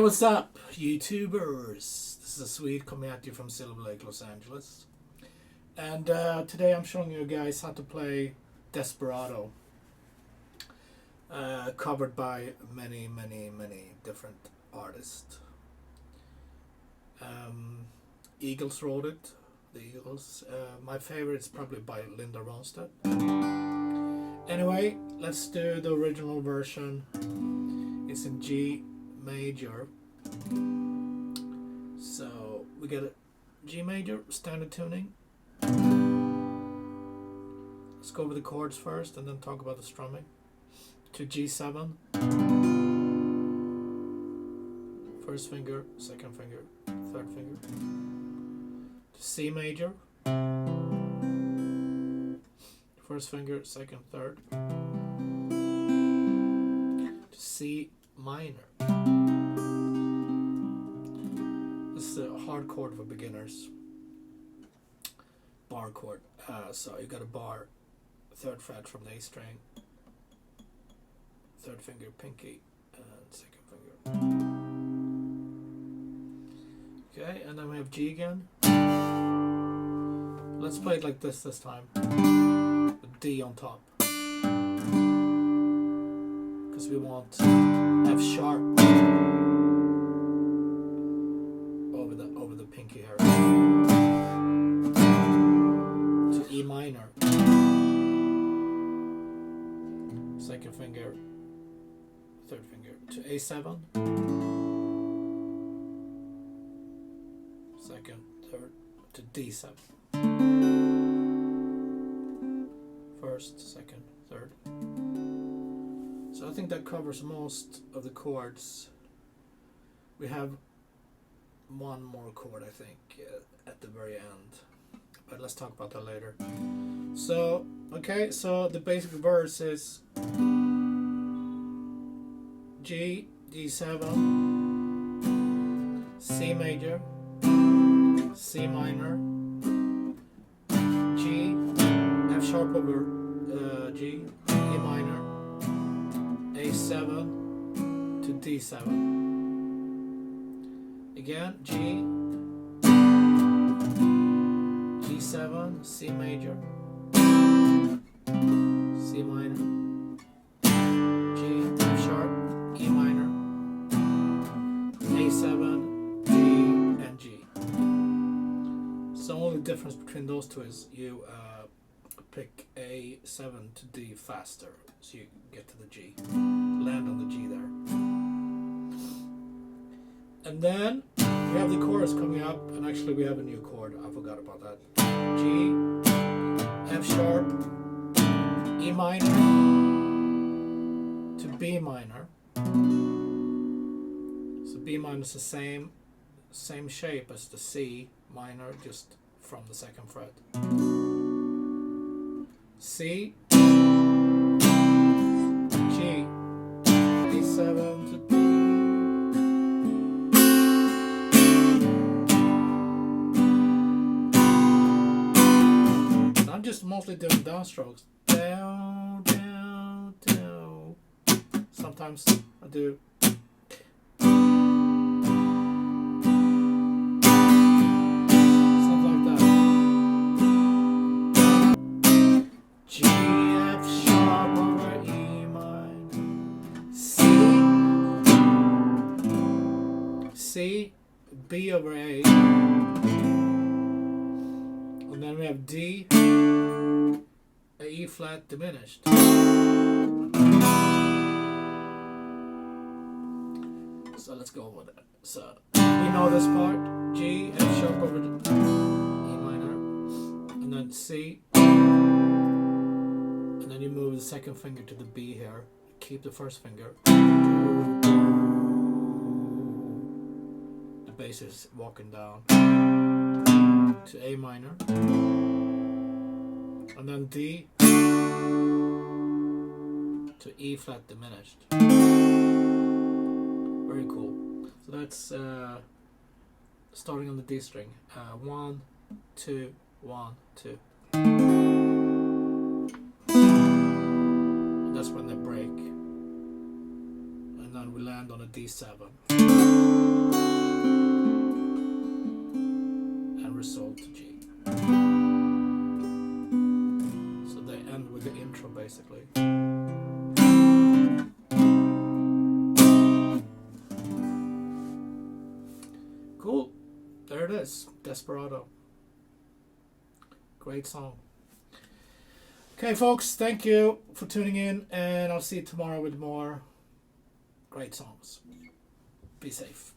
what's up, YouTubers? This is Swede coming at you from Silver Lake, Los Angeles. And today I'm showing you guys how to play Desperado. Covered by many different artists. Eagles wrote it, the Eagles. My favorite is probably by Linda Ronstadt. Anyway, let's do the original version. It's in G major. So we get a G major, standard tuning. Let's go over the chords first and then talk about the strumming. To G7. First finger, second finger, third finger. To C major. First finger, second, third. To C minor. This is a hard chord for beginners. Bar chord. So you got a bar, third fret from the A string, third finger, pinky, and second finger. Okay, and then we have G again. Let's play it like this time. With D on top. Because we want F sharp over the pinky here. To E minor. Second finger, third finger. To A7. Second, third. To D7. First, second, third. So I think that covers most of the chords. We have one more chord, I think, at the very end. But let's talk about that later. So, okay, so the basic verse is G, D7, C major, C minor, G, F sharp over G, E minor, A7 to D7. Again, G, G7, C major, C minor, G, F sharp, E minor, A7, D, and G. So the only difference between those two is you pick A7 to D faster, so you get to the G, land on the G there. And then we have the chorus coming up, and actually we have a new chord, I forgot about that. G, F sharp, E minor to B minor. So B minor is the same shape as the C minor, just from the second fret. C, G, A7 to D. I'm just mostly doing downstrokes. Down, down, down. Sometimes I do. C, B over A, and then we have D, a E flat diminished. So let's go over that. So we know this part: G, F sharp over E minor, and then C, and then you move the second finger to the B here. Keep the first finger. Bass is walking down to A minor, and then D to E flat diminished. Very cool. So that's starting on the D string. 1, 2, 1, 2. And that's when they break, and then we land on a D7. resolved to G. So they end with the intro basically. Cool. There it is. Desperado. Great song. Okay, folks, thank you for tuning in, and I'll see you tomorrow with more great songs. Be safe.